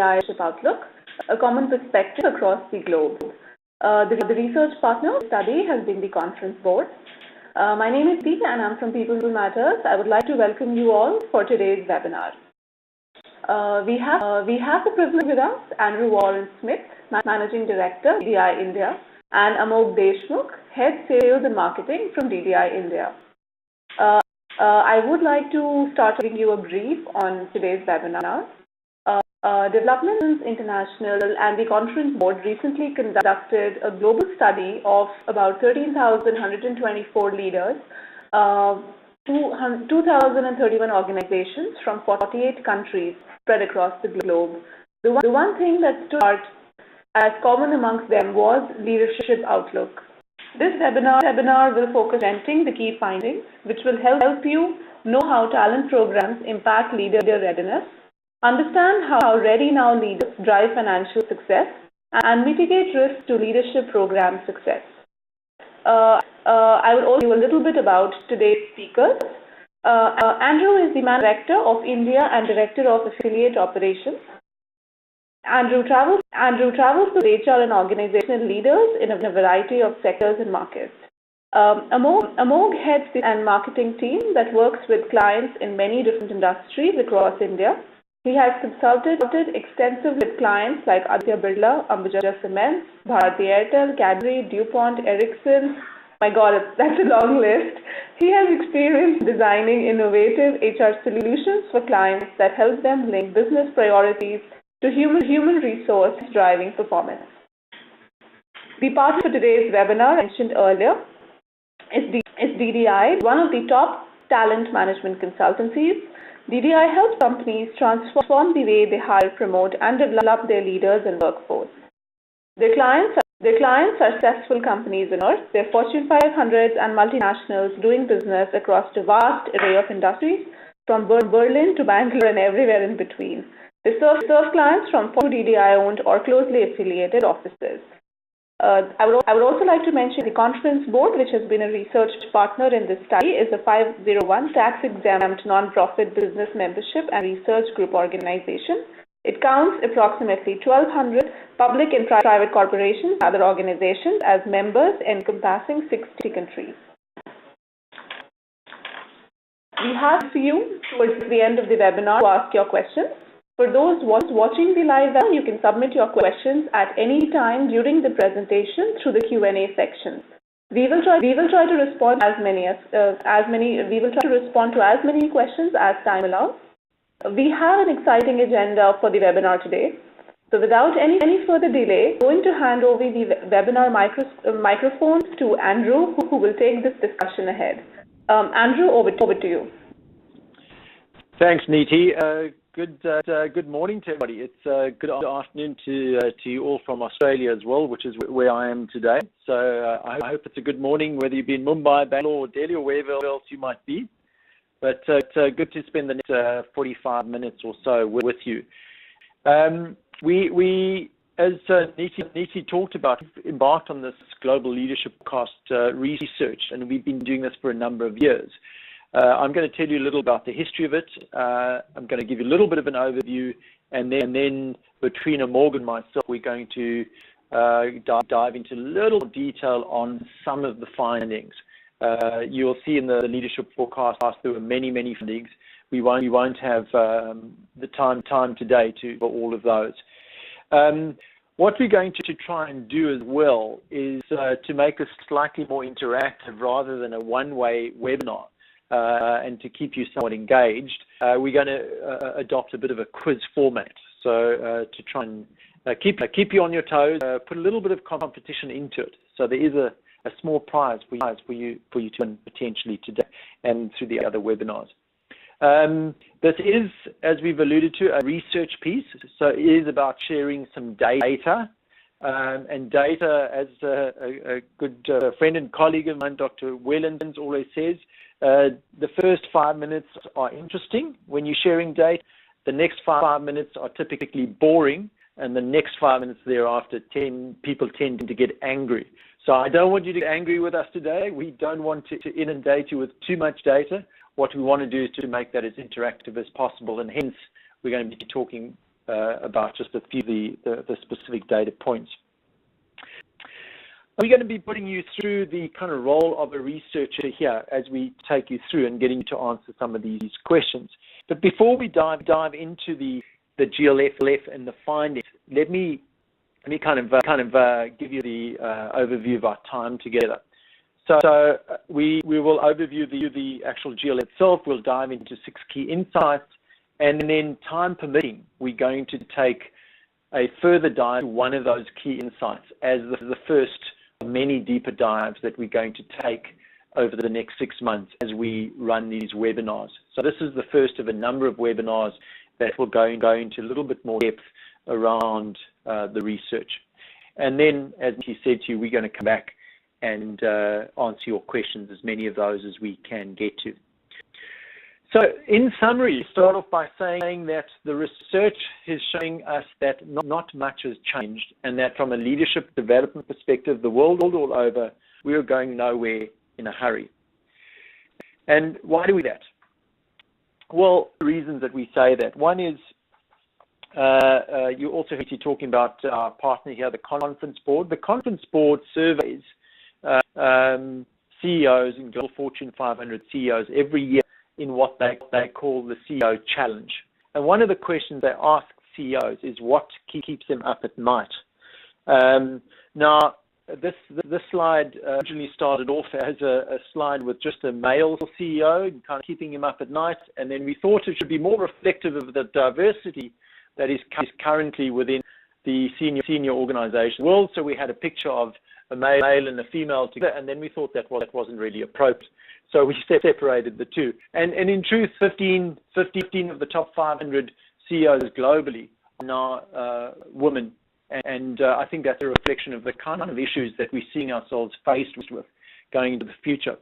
DEI Leadership Outlook, a common perspective across the globe. The research partner of the study has been the conference board. My name is Deepika and I'm from People Matters. I would like to welcome you all for today's webinar. We have the privilege with us Andrew Warren Smith, Managing Director, DDI India, and Amog Deshmukh, Head Sales and Marketing from DDI India. I would like to start giving you a brief on today's webinar. Development International and the conference board recently conducted a global study of about 13,124 leaders, 2,031 organizations from 48 countries spread across the globe. The one thing that stood out as common amongst them was leadership outlook. This webinar will focus on presenting the key findings, which will help you know how talent programs impact leader readiness, understand how Ready Now leaders drive financial success, and mitigate risks to leadership program success. I will also tell you a little bit about today's speakers. Andrew is the Managing Director of India and Director of Affiliate Operations. Andrew travels with HR and organizational leaders in a variety of sectors and markets. Amog heads the marketing team that works with clients in many different industries across India. He has consulted extensively with clients like Aditya Birla, Ambuja Cements, Bharti Airtel, Cadbury, DuPont, Ericsson. My God, that's a long list. He has experience designing innovative HR solutions for clients that help them link business priorities to human resource driving performance. The partner for today's webinar, mentioned earlier, is DDI, one of the top talent management consultancies. DDI helps companies transform the way they hire, promote, and develop their leaders and workforce. Their clients are successful companies on earth. They're Fortune 500s and multinationals doing business across a vast array of industries, from Berlin to Bangalore and everywhere in between. They serve clients from DDI-owned or closely affiliated offices. I would also like to mention the conference board, which has been a research partner in this study, is a 501 tax-exempt non-profit business membership and research group organization. It counts approximately 1,200 public and private corporations and other organizations as members, encompassing 60 countries. We have for you towards the end of the webinar to ask your questions. For those watching the live webinar, you can submit your questions at any time during the presentation through the Q&A section. We will try to respond to as many questions as time allows. We have an exciting agenda for the webinar today. So without any further delay, I'm going to hand over the webinar microphone to Andrew, who will take this discussion ahead. Andrew, over to you. Thanks, Neeti. Good morning to everybody. It's good afternoon to you all from Australia as well, which is where I am today. So I hope it's a good morning, whether you be in Mumbai, Bangalore, or Delhi, or wherever else you might be. But it's good to spend the next 45 minutes or so with you. We as Neeti talked about, embarked on this global leadership cost research, and we've been doing this for a number of years. I'm going to tell you a little about the history of it. I'm going to give you a little bit of an overview, and then between Amog and myself, we're going to dive into a little detail on some of the findings. You'll see in the leadership forecast there were many findings. We won't have the time today for all of those. What we're going to try and do as well is to make this slightly more interactive rather than a one-way webinar. And to keep you somewhat engaged, we're going to adopt a bit of a quiz format. So to try and keep you on your toes, put a little bit of competition into it. So there is a small prize for you to win potentially today and through the other webinars. This is, as we've alluded to, a research piece. So it is about sharing some data. And data, as a good friend and colleague of mine, Dr. Wellens, always says, the first 5 minutes are interesting when you're sharing data. The next 5 minutes are typically boring, and the next 5 minutes thereafter, people tend to get angry. So I don't want you to get angry with us today. We don't want to inundate you with too much data. What we want to do is to make that as interactive as possible, and hence we're going to be talking about just a few of the specific data points. We're going to be putting you through the kind of role of a researcher here as we take you through and getting you to answer some of these questions. But before we dive into the GLF and the findings, let me kind of give you the overview of our time together. So we will overview the actual GLF itself. We'll dive into 6 key insights, and then, time permitting, we're going to take a further dive to one of those key insights as the first of many deeper dives that we're going to take over the next 6 months as we run these webinars. So this is the first of a number of webinars that will go into a little bit more depth around the research. And then, as he said to you, we're going to come back and answer your questions, as many of those as we can get to. So in summary, start off by saying that the research is showing us that not much has changed, and that from a leadership development perspective, the world all over, we are going nowhere in a hurry. And why do we do that? Well, the reasons that we say that. One is, you also heard you talking about our partner here, the Conference Board. The Conference Board surveys CEOs in Global Fortune 500 CEOs every year in what they call the CEO Challenge. And one of the questions they ask CEOs is what keeps them up at night. Now, this slide originally started off as a slide with just a male CEO and kind of keeping him up at night, and then we thought it should be more reflective of the diversity that is currently within the senior organization world. So we had a picture of a male and a female together, and then we thought that wasn't really appropriate. So we separated the two. And in truth, 15 of the top 500 CEOs globally are now women. And I think that's a reflection of the kind of issues that we're seeing ourselves faced with going into the future.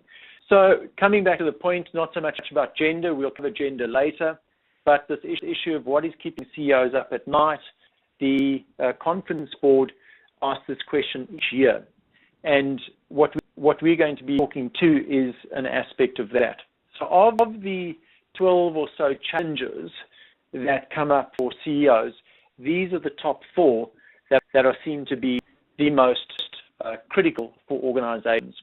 So coming back to the point, not so much about gender, we'll cover gender later, but this issue of what is keeping CEOs up at night, the Conference Board asks this question each year. And what we're going to be talking to is an aspect of that. So of the 12 or so challenges that come up for CEOs, these are the top 4 that are seen to be the most critical for organizations.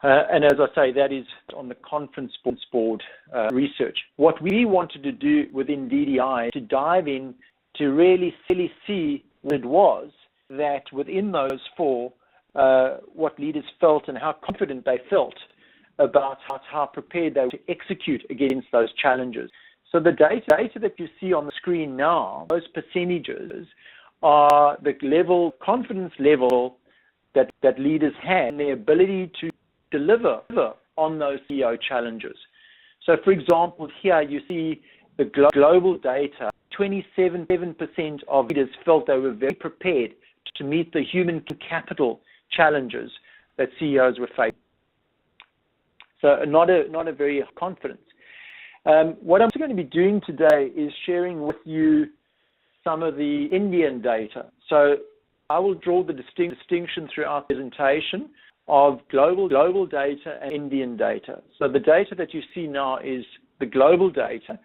And as I say, that is on the Conference Board research. What we wanted to do within DDI is to dive in to really see what it was that within those 4, what leaders felt and how confident they felt about how prepared they were to execute against those challenges. So the data that you see on the screen now, those percentages, are the confidence level that leaders have and their ability to deliver on those CEO challenges. So for example, here you see the global data, 27% of leaders felt they were very prepared to meet the human capital challenges that CEOs were facing. So not a very confident. What I'm going to be doing today is sharing with you some of the Indian data. So I will draw the distinction throughout the presentation of global data and Indian data. So the data that you see now is the global data.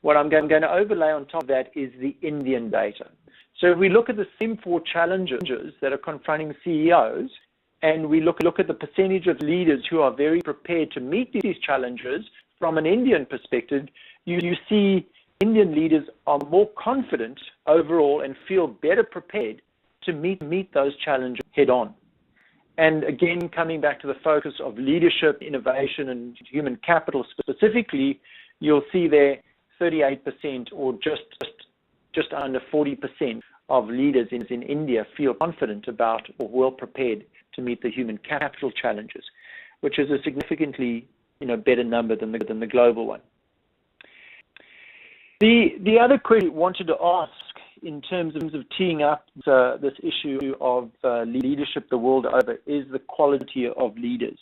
What I'm going to overlay on top of that is the Indian data. So if we look at the same 4 challenges that are confronting CEOs, and we look at the percentage of leaders who are very prepared to meet these challenges from an Indian perspective, you see Indian leaders are more confident overall and feel better prepared to meet those challenges head on. And again, coming back to the focus of leadership, innovation, and human capital specifically, you'll see there 38% or just under 40% of leaders in India feel confident about or well prepared to meet the human capital challenges, which is a significantly better number than the global one. The other question I wanted to ask in terms of teeing up this issue of leadership the world over is the quality of leaders.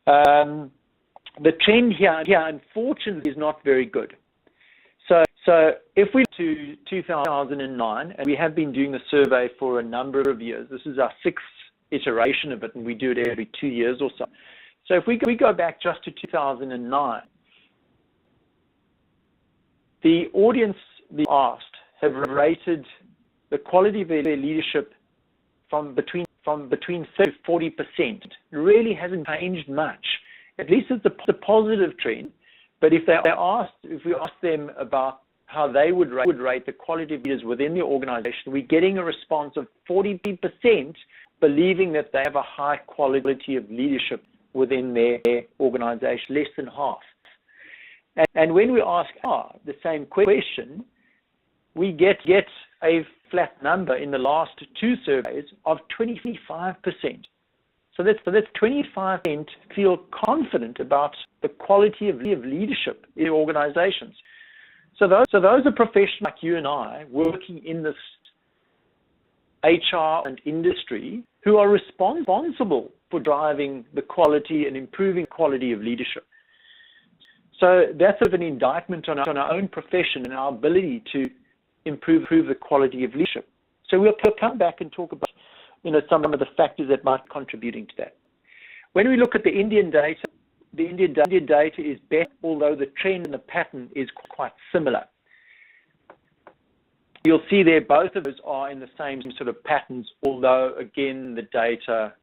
The trend here unfortunately is not very good. So if we go to 2009, and we have been doing the survey for a number of years, this is our 6th iteration of it, and we do it every 2 years or so. So if we go back just to 2009, the audience asked have rated the quality of their leadership from between 30 to 40%. It really hasn't changed much. At least it's a positive trend. But if we ask them about how they would rate the quality of leaders within the organization, we're getting a response of 40% believing that they have a high quality of leadership within their organization, less than half. And when we ask the same question, we get a flat number in the last two surveys of 25%. So that's 25% feel confident about the quality of leadership in organizations. So those are professionals like you and I working in this HR and industry who are responsible for driving the quality and improving quality of leadership. So that's sort of an indictment on our own profession and our ability to improve the quality of leadership. So we'll come back and talk about some of the factors that might be contributing to that. When we look at the Indian data, the Indian data is better, although the trend and the pattern is quite similar. You'll see there both of us are in the same sort of patterns, although again the data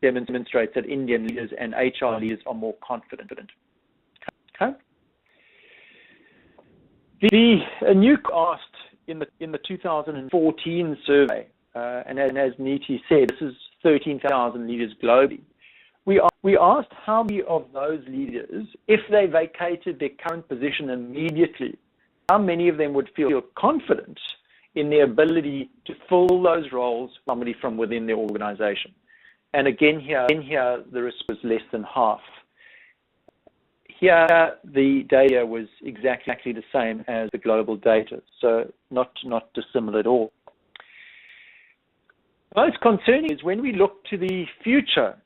demonstrates that Indian leaders and HR leaders are more confident. Okay. A new asked in the 2014 survey, and as Niti said, this is 13,000 leaders globally. We asked how many of those leaders, if they vacated their current position immediately, how many of them would feel confident in their ability to fill those roles, somebody from within their organization. And again here the risk was less than half. Here the data was exactly the same as the global data, so not dissimilar at all. Most concerning is when we look to the future,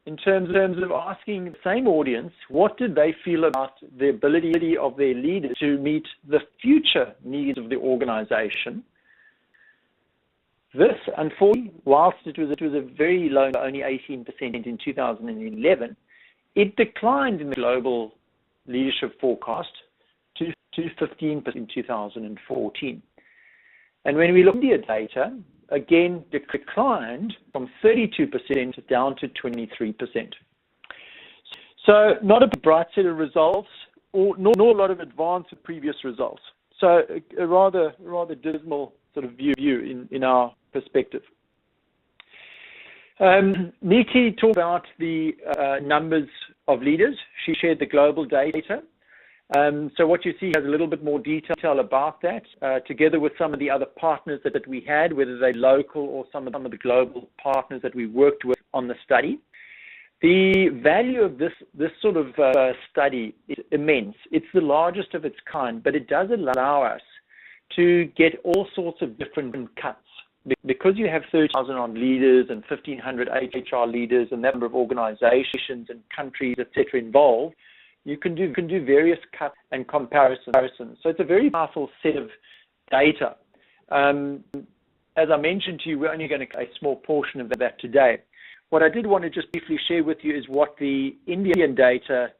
in terms of asking the same audience, what did they feel about the ability of their leaders to meet the future needs of the organization? This, unfortunately, whilst it was a very low, only 18% in 2011, it declined in the global leadership forecast to 15% in 2014. And when we look at the data, again, declined from 32% down to 23%. So not a bright set of results, nor a lot of advance of previous results. So a rather dismal sort of view in our perspective. Niti talked about the numbers of leaders. She shared the global data. So what you see has a little bit more detail about that, together with some of the other partners that we had, whether they're local or some of the global partners that we worked with on the study. The value of this sort of study is immense. It's the largest of its kind, but it does allow us to get all sorts of different cuts. Because you have 30,000 on leaders and 1,500 HR leaders and that number of organizations and countries, etc., involved, you can do various cuts and comparisons. So it's a very powerful set of data. As I mentioned to you, we're only going to get a small portion of that today. What I did want to just briefly share with you is what the Indian data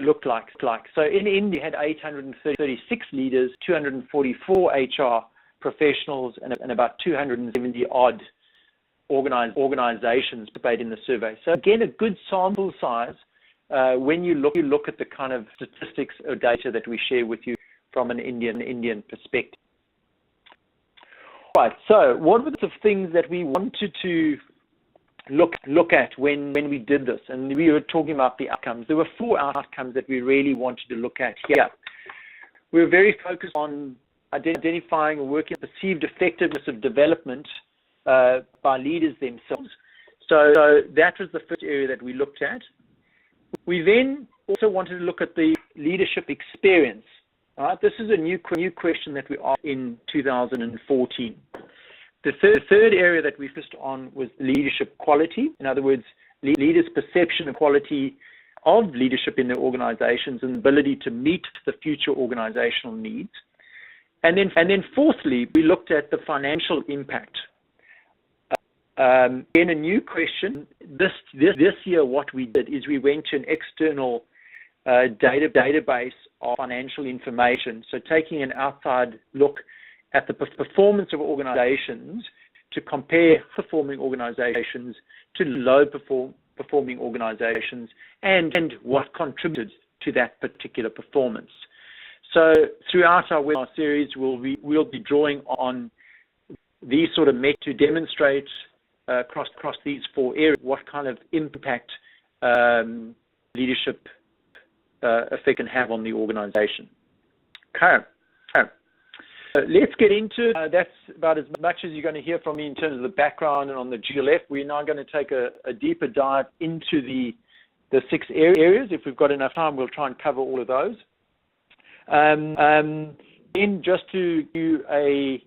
looked like. So in India, had 836 leaders, 244 HR professionals, and about 270 odd organizations participated in the survey. So again, a good sample size when you look at the kind of statistics or data that we share with you from an Indian perspective. Right. So what were the things that we wanted to look at when we did this? And we were talking about the outcomes. There were 4 outcomes that we really wanted to look at here. We were very focused on identifying and working on perceived effectiveness of development by leaders themselves. So that was the first area that we looked at. We then also wanted to look at the leadership experience. All right, this is a new question that we asked in 2014. The third area that we focused on was leadership quality. In other words, leaders' perception of quality of leadership in their organizations and ability to meet the future organizational needs. And then fourthly, we looked at the financial impact. In a new question, this year what we did is we went to an external database of financial information, so taking an outside look at the performance of organizations to compare performing organizations to low performing organizations and what contributed to that particular performance. So throughout our webinar series, we'll be drawing on these sort of metrics to demonstrate across these 4 areas what kind of impact leadership effect can have on the organization. Okay. Let's get into that's about as much as you're going to hear from me in terms of the background and on the GLF. We're now going to take a deeper dive into the 6 areas. If we've got enough time, we'll try and cover all of those. Then just to give you a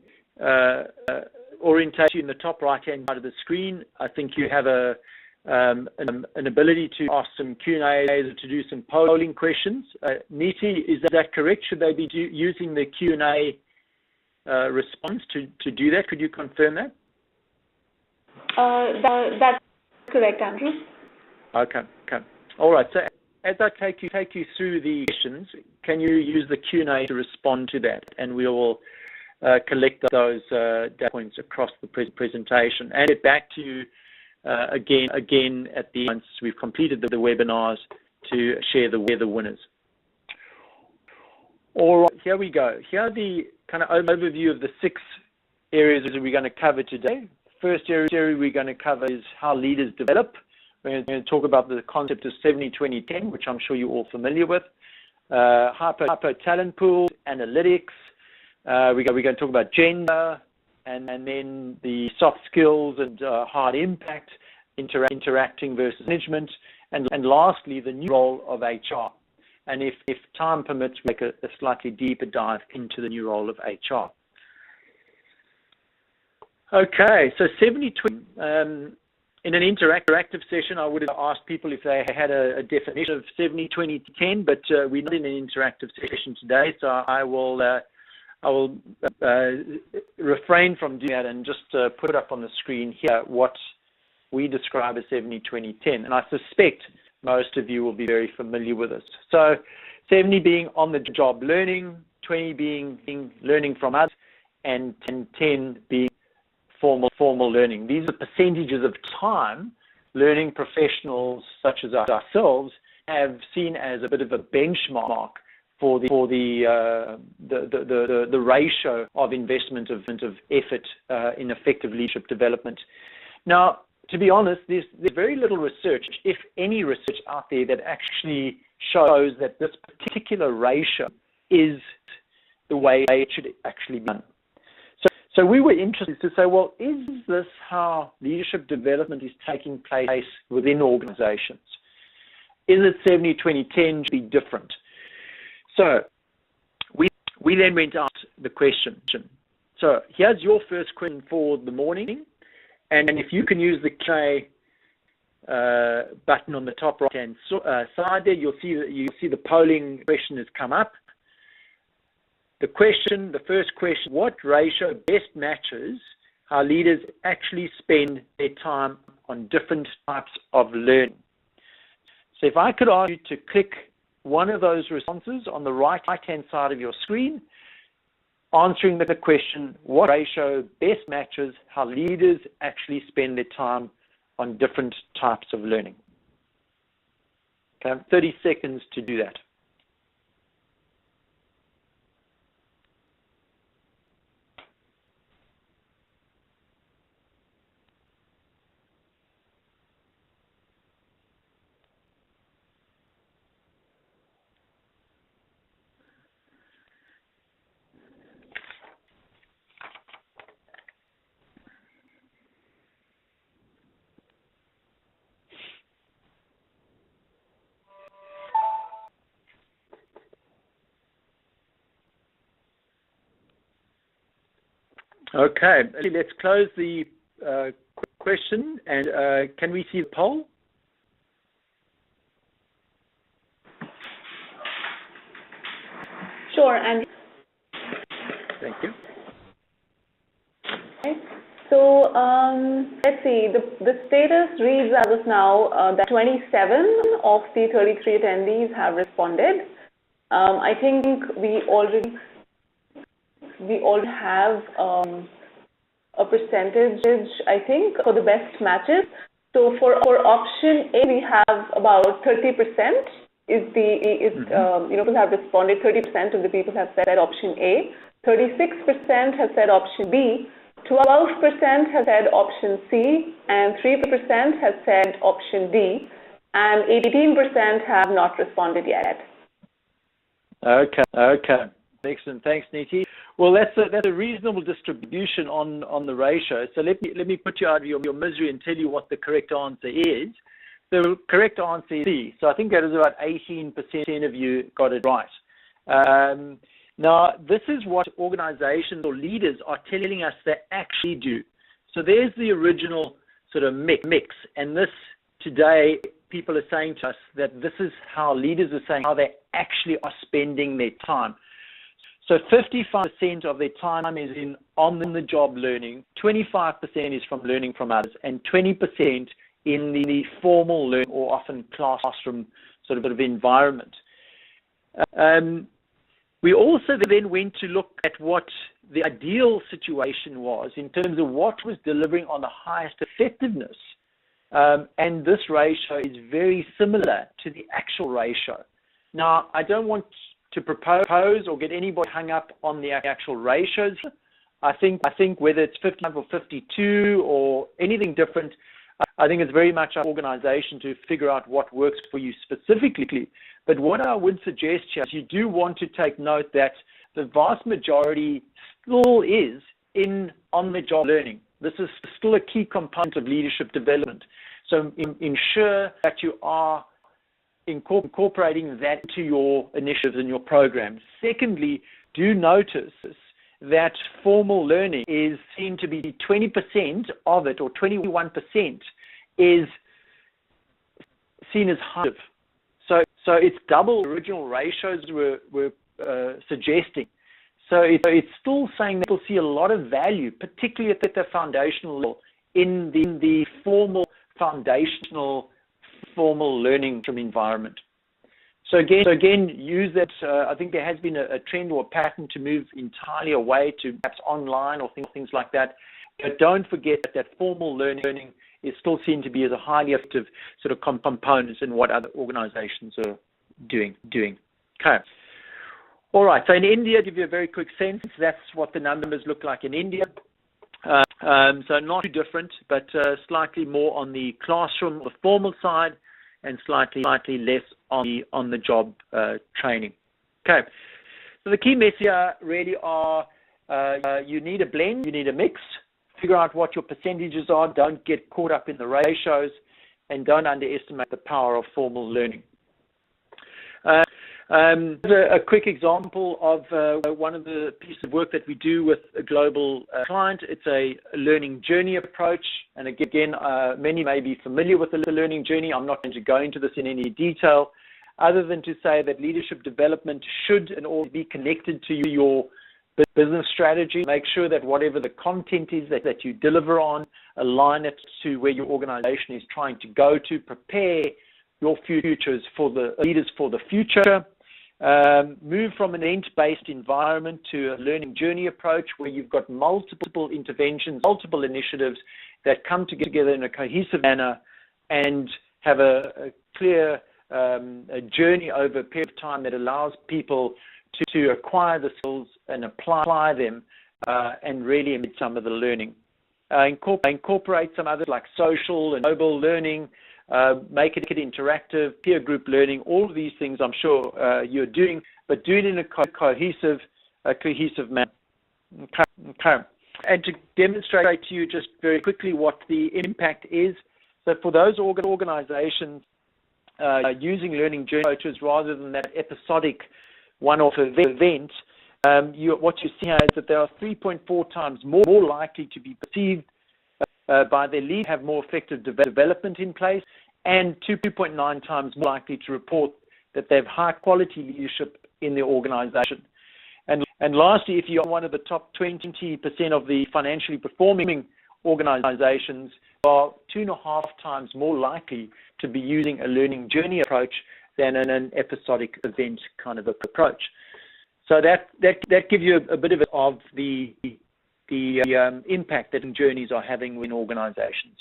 orientation in the top right-hand side of the screen, I think you have an ability to ask some Q&As or to do some polling questions. Niti, is that correct? Should they be using the Q&A response to do that? Could you confirm that? That's correct, Andrew. Okay. All right. So as I take you through the questions, can you use the Q&A to respond to that? And we will collect those data points across the presentation and get back to you again at the end once we've completed the webinars to share the winners. All right, here we go. Here are the kind of overview of the 6 areas that we're going to cover today. First area we're going to cover is how leaders develop. We're going to talk about the concept of 70-20-10, which I'm sure you're all familiar with. Hyper talent pool, analytics. We're going to talk about gender, and then the soft skills and hard impact, interacting versus management, and lastly, the new role of HR. And if time permits, we make a slightly deeper dive into the new role of HR. Okay, so 70-20. In an interactive session, I would have asked people if they had a definition of 70-20-10, but we're not in an interactive session today, so I will refrain from doing that and just put it up on the screen here, what we describe as 70-20-10. And I suspect most of you will be very familiar with this. So 70 being on-the-job learning, 20 being learning from others, and 10 being formal learning. These are percentages of time learning professionals such as ourselves have seen as a bit of a benchmark for the ratio of investment of effort in effective leadership development. Now, to be honest, there's very little research, if any research out there, that actually shows that this particular ratio is the way it should actually be done. So we were interested to say, well, is this how leadership development is taking place within organizations? Is it 70-20-10 to be different? So we then went out the question. So here's your first question for the morning. And if you can use the Q&A button on the top right-hand side there, you'll see the polling question has come up. The first question, what ratio best matches how leaders actually spend their time on different types of learning? So if I could ask you to click one of those responses on the right-hand side of your screen, answering the question, what ratio best matches how leaders actually spend their time on different types of learning? Okay, 30 seconds to do that. Okay, let's close the question, and can we see the poll? Sure, and thank you. Okay. So let's see, the status reads as of now that 27 of the 33 attendees have responded. I think we already we already have a percentage, I think, for the best matches. So for option A, we have about 30% people have responded. 30% of the people have said option A. 36% have said option B. 12% have said option C, and 3% have said option D, and 18% have not responded yet. Okay. Excellent. Thanks, Niti. Well, that's a reasonable distribution on the ratio. So let me put you out of your misery and tell you what the correct answer is. The correct answer is C. So I think that is about 18% of you got it right. Now, this is what organizations or leaders are telling us they actually do. So there's the original sort of mix. And this today, people are saying to us that this is how leaders are saying how they actually are spending their time. So 55% of their time is in on-the-job learning, 25% is from learning from others, and 20% in the formal learning or often classroom sort of environment. We also then went to look at what the ideal situation was in terms of what was delivering on the highest effectiveness. And this ratio is very similar to the actual ratio. Now, I don't want to propose or get anybody hung up on the actual ratios. I think whether it's 55 or 52 or anything different, I think it's very much our organization to figure out what works for you specifically. But what I would suggest here is you do want to take note that the vast majority still is in on-the-job learning. This is still a key component of leadership development. So ensure that you are incorporating that into your initiatives and your programs. Secondly, do notice that formal learning is seen to be 20% of it, or 21% is seen as high. So it's double the original ratios were suggesting. So it's still saying that we'll see a lot of value, particularly at the foundational level, in the foundational formal learning from environment. So again, use that. I think there has been a trend or a pattern to move entirely away to perhaps online or things like that. But don't forget that formal learning is still seen to be as a highly effective sort of components in what other organizations are doing. Okay. All right. So in India, to give you a very quick sense, that's what the numbers look like in India. So not too different, but slightly more on the classroom, the formal side, and slightly less on the job training. Okay. So the key messages really are you need a blend, you need a mix. Figure out what your percentages are. Don't get caught up in the ratios, and don't underestimate the power of formal learning. A quick example of one of the pieces of work that we do with a global client. It's a learning journey approach. And again, many may be familiar with the learning journey. I'm not going to go into this in any detail, other than to say that leadership development should and always be connected to your business strategy. Make sure that whatever the content is that you deliver on, align it to where your organization is trying to go to. Prepare your futures for the leaders for the future. Move from an event-based environment to a learning journey approach where you've got multiple interventions, multiple initiatives that come together in a cohesive manner and have a clear a journey over a period of time that allows people to acquire the skills and apply them and really embed some of the learning. Incorporate some others like social and mobile learning, make it interactive, peer group learning, all of these things I'm sure you're doing, but do it in a cohesive manner. Okay. And to demonstrate to you just very quickly what the impact is, so for those organizations using learning journey approaches rather than that episodic one-off event, what you see here is that they are 3.4 times more likely to be perceived by their lead, have more effective development in place, and 2.9 times more likely to report that they have high-quality leadership in their organization. And lastly, if you're one of the top 20% of the financially performing organizations, are 2.5 times more likely to be using a learning journey approach than an episodic event kind of approach. So that gives you a bit of the impact that journeys are having in organizations.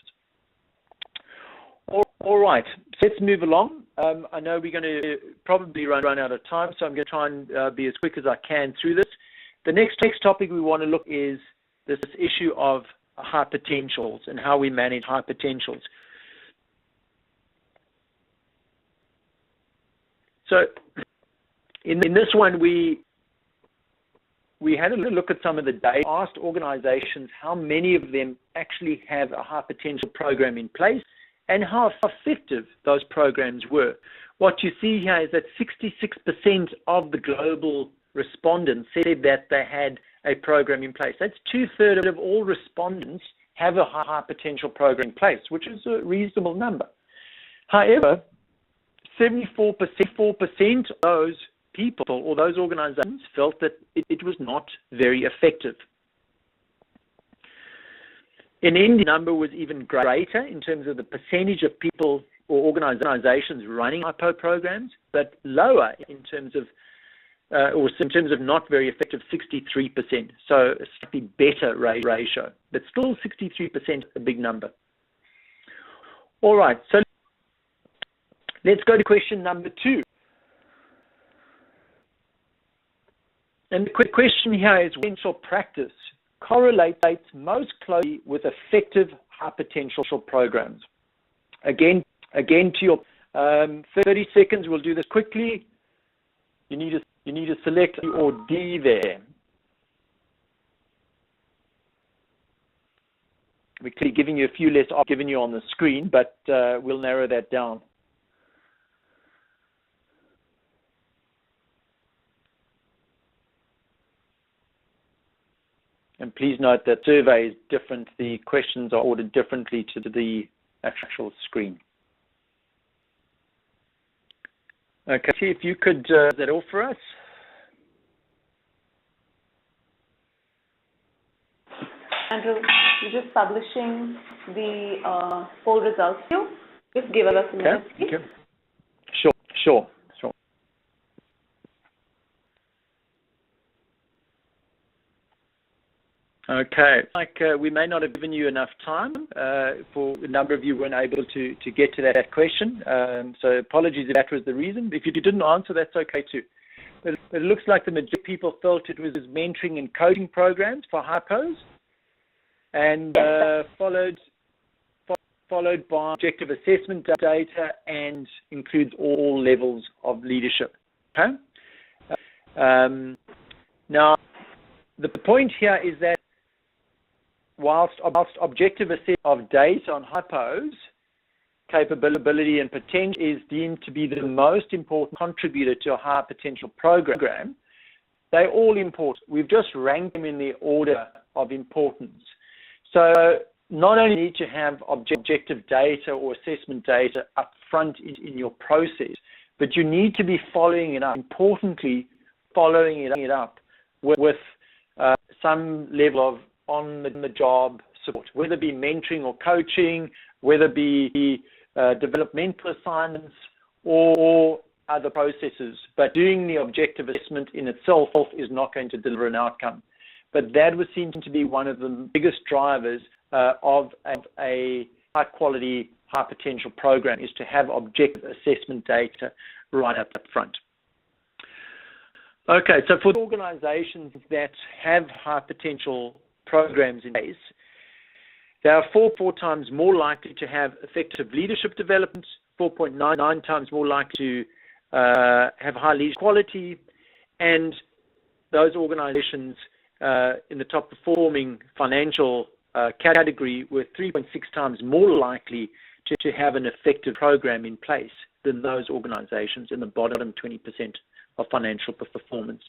All right, so let's move along. I know we're going to probably run out of time, so I'm going to try and be as quick as I can through this. The next topic we want to look is this issue of high potentials and how we manage high potentials. So in this one, we had a look at some of the data, asked organizations how many of them actually have a high potential program in place and how effective those programs were. What you see here is that 66% of the global respondents said that they had a program in place. That's 2/3 of all respondents have a high potential program in place, which is a reasonable number. However, 74% of those people or those organizations felt that it was not very effective. In India, the number was even greater in terms of the percentage of people or organizations running hypo programs, but lower in terms of not very effective, 63%. So a slightly better ratio, but still 63%, a big number. All right, so let's go to question number 2. And the question here is, when shall practice correlates most closely with effective high potential programs? Again to your 30 seconds, we'll do this quickly. You need to select E or D there. We're clearly giving you a few less options given you on the screen, but we'll narrow that down. And please note that survey is different. The questions are ordered differently to the actual screen. Okay, see if you could, is that all for us? Andrew, you're just publishing the poll results here. Just give us a minute, please. Okay. Sure. Okay, we may not have given you enough time. For a number of you weren't able to get to that question. So apologies if that was the reason. If you didn't answer, that's okay too. But it looks like the majority of people felt it was mentoring and coaching programs for hypos, and followed by objective assessment data, and includes all levels of leadership. Okay. Now, the point here is that whilst objective assessment of data on hypos, capability and potential is deemed to be the most important contributor to a high potential program, they're all important. We've just ranked them in the order of importance. So not only need to have objective data or assessment data up front in your process, but you need to be following it up, importantly, following it up with some level of on-the-job support, whether it be mentoring or coaching, whether it be developmental assignments or other processes. But doing the objective assessment in itself is not going to deliver an outcome. But that would seem to be one of the biggest drivers of a high-quality, high-potential program, is to have objective assessment data right up front. Okay, so for the organizations that have high-potential programs in place, they are four times more likely to have effective leadership development, 4.99 times more likely to have high leadership quality, and those organizations in the top performing financial category were 3.6 times more likely to have an effective program in place than those organizations in the bottom 20% of financial performance.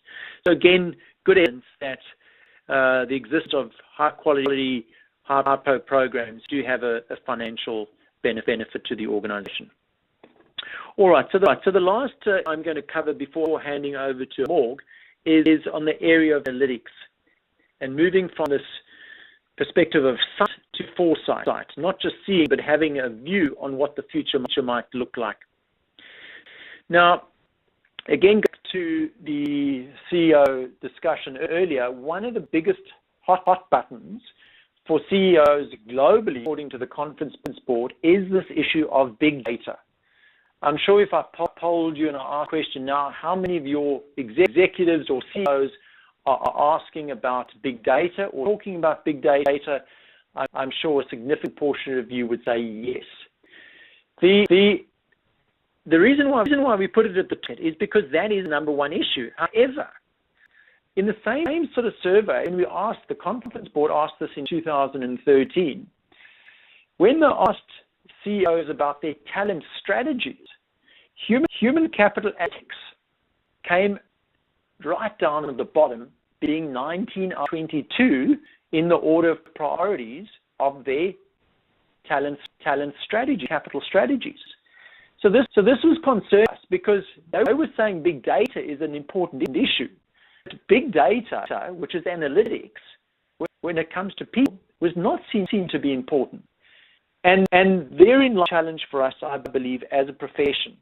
So again, good evidence that the existence of high-quality, high-po programs do have a financial benefit to the organization. All right, so the last I'm going to cover before handing over to Morg is on the area of analytics, and moving from this perspective of sight to foresight, not just seeing, but having a view on what the future might look like. Now, Again, to the CEO discussion earlier, one of the biggest hot buttons for CEOs globally, according to the conference board, is this issue of big data. I'm sure if I polled you and I asked a question now, how many of your executives or CEOs are asking about big data or talking about big data? I'm sure a significant portion of you would say yes. The reason why we put it at the top is because that is the number one issue. However, in the same sort of survey, and the conference board asked this in 2013, when they asked CEOs about their talent strategies, human capital ethics came right down at the bottom, being 19 out of 22 in the order of priorities of their talent strategy, capital strategies. So this was concerning us because they were saying big data is an important issue. Big data, which is analytics, when it comes to people, was not seen to be important. And therein lies a challenge for us, I believe, as a profession.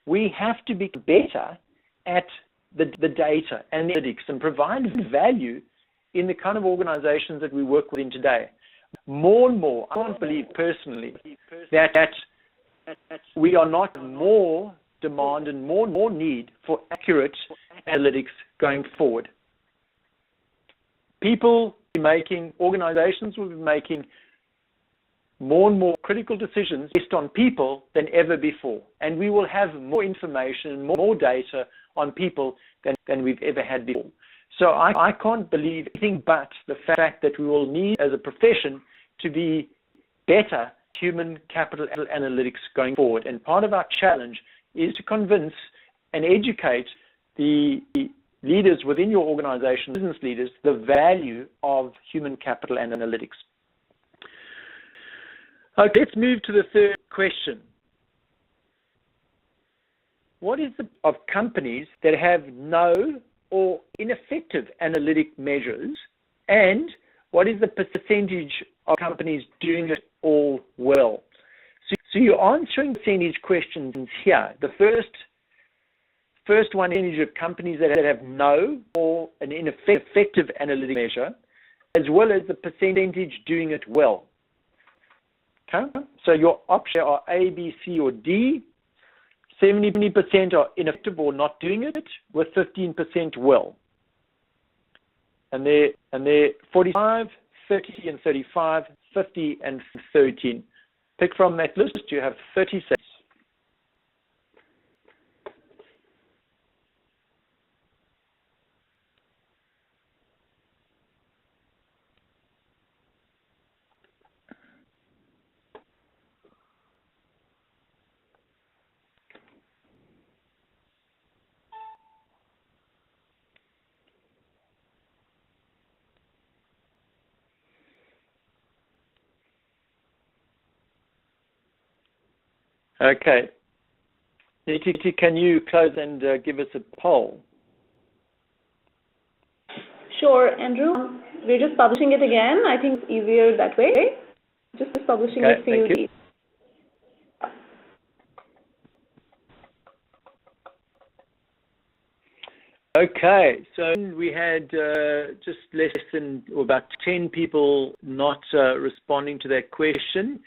We have to be better at the data and analytics and provide value in the kind of organizations that we work within today. More and more, I can't believe personally that we are not more demand and more need for accurate analytics going forward. Organizations will be making more and more critical decisions based on people than ever before. And we will have more information and more data on people than we've ever had before. So I can't believe anything but the fact that we will need as a profession to be better human capital analytics going forward. And part of our challenge is to convince and educate the leaders within your organization, business leaders, the value of human capital and analytics. Okay, let's move to the third question. What is the of companies that have no or ineffective analytic measures, and what is the percentage of companies doing it all well? So you're answering percentage questions here. The first one is of companies that have no or an ineffective analytic measure, as well as the percentage doing it well. Okay? So your options are A, B, C, or D. 70% are ineffective or not doing it, with 15% well. And they're 45, 30, and 35, 50, and 13. Pick from that list. You have 30 seconds. Okay. Niti, can you close and give us a poll? Sure, Andrew. We're just publishing it again. I think it's easier that way. Just publishing it for you. Okay, so we had just less than, or about 10 people not responding to that question.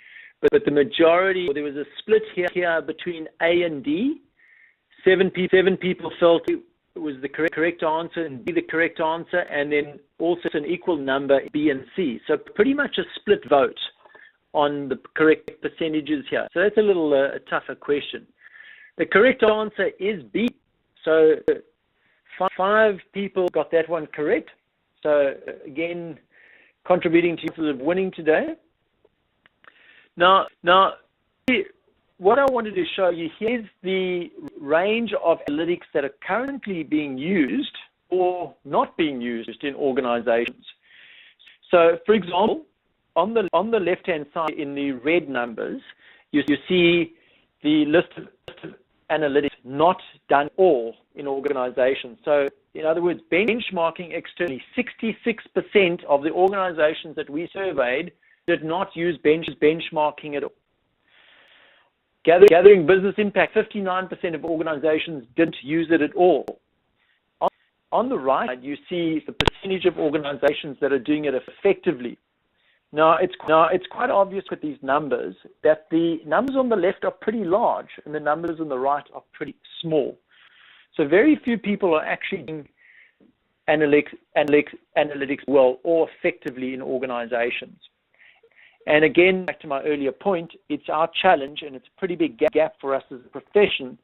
But the majority, there was a split here between A and D. Seven people felt it was the correct answer, and B the correct answer, and then also an equal number B and C. So pretty much a split vote on the correct percentages here. So that's a little tougher question. The correct answer is B. So 5 people got that one correct. So again, contributing to sort of winning today. Now, what I wanted to show you here is the range of analytics that are currently being used or not being used in organizations. So, for example, on the left-hand side in the red numbers, you see the list of analytics not done all in organizations. So, in other words, benchmarking externally, 66% of the organizations that we surveyed did not use benchmarking at all. Gathering business impact, 59% of organizations didn't use it at all. On the right, you see the percentage of organizations that are doing it effectively. Now, it's quite obvious with these numbers that the numbers on the left are pretty large and the numbers on the right are pretty small. So very few people are actually doing analytics well or effectively in organizations. And again, back to my earlier point, it's our challenge, and it's a pretty big gap for us as a profession.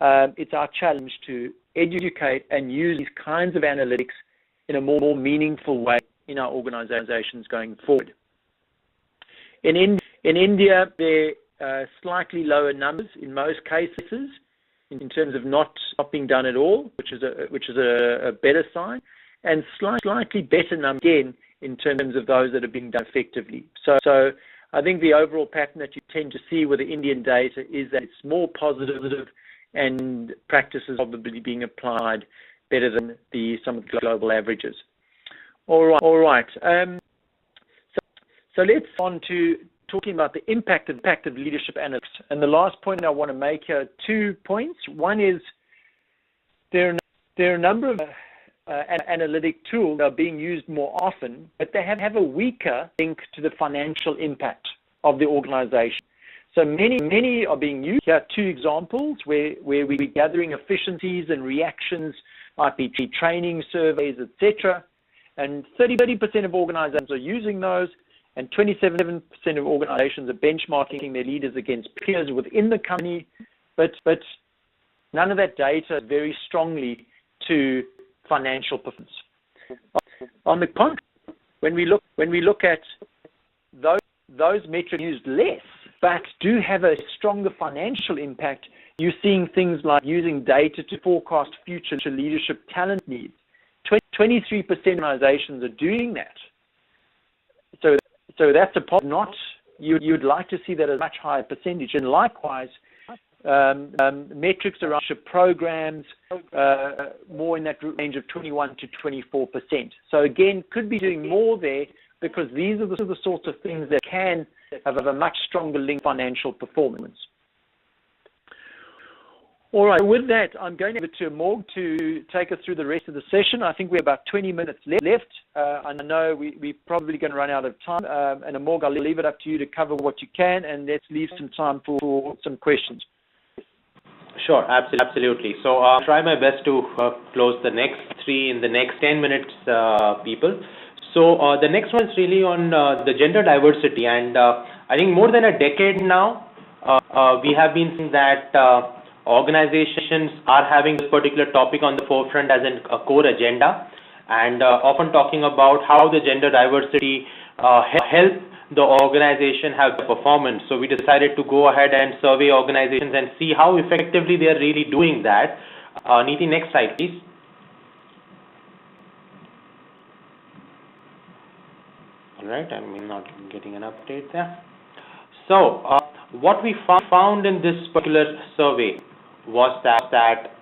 It's our challenge to educate and use these kinds of analytics in a more meaningful way in our organizations going forward. In India, there are slightly lower numbers in most cases in terms of not being done at all, which is a better sign, and slightly better numbers again in terms of those that are being done effectively. So I think the overall pattern that you tend to see with the Indian data is that it's more positive and practices probably being applied better than some of the global averages. All right. So let's on to talking about the impact of leadership analytics. And the last point I want to make here, 2 points. One is there are a number of analytic tools that are being used more often, but they have a weaker link to the financial impact of the organization. So many are being used. Here are 2 examples where we're gathering efficiencies and reactions, might be training surveys, etc. And 30% of organizations are using those, and 27% of organizations are benchmarking their leaders against peers within the company, but none of that data is very strongly to financial performance. On the contrary, when we look at those metrics used less, but do have a stronger financial impact, you're seeing things like using data to forecast future leadership talent needs. 23% of organizations are doing that. So that's a problem. You'd like to see that as a much higher percentage. And likewise, metrics around programs, more in that range of 21 to 24%. So again, could be doing more there because these are the sorts of things that can have a much stronger link to financial performance. All right, with that, I'm going to give it to Morg to take us through the rest of the session. I think we have about 20 minutes left. I know we're probably going to run out of time. And Morg, I'll leave it up to you to cover what you can, and let's leave some time for some questions. Sure, absolutely. So I'll try my best to close the next 3 in the next 10 minutes, people. So the next one is really on the gender diversity. And I think more than a decade now, we have been seeing that organizations are having this particular topic on the forefront as a core agenda, and often talking about how the gender diversity help the organization have the performance. So we decided to go ahead and survey organizations and see how effectively they are really doing that. Neeti, next slide, please. All right, I'm not getting an update there. So what we found in this particular survey was that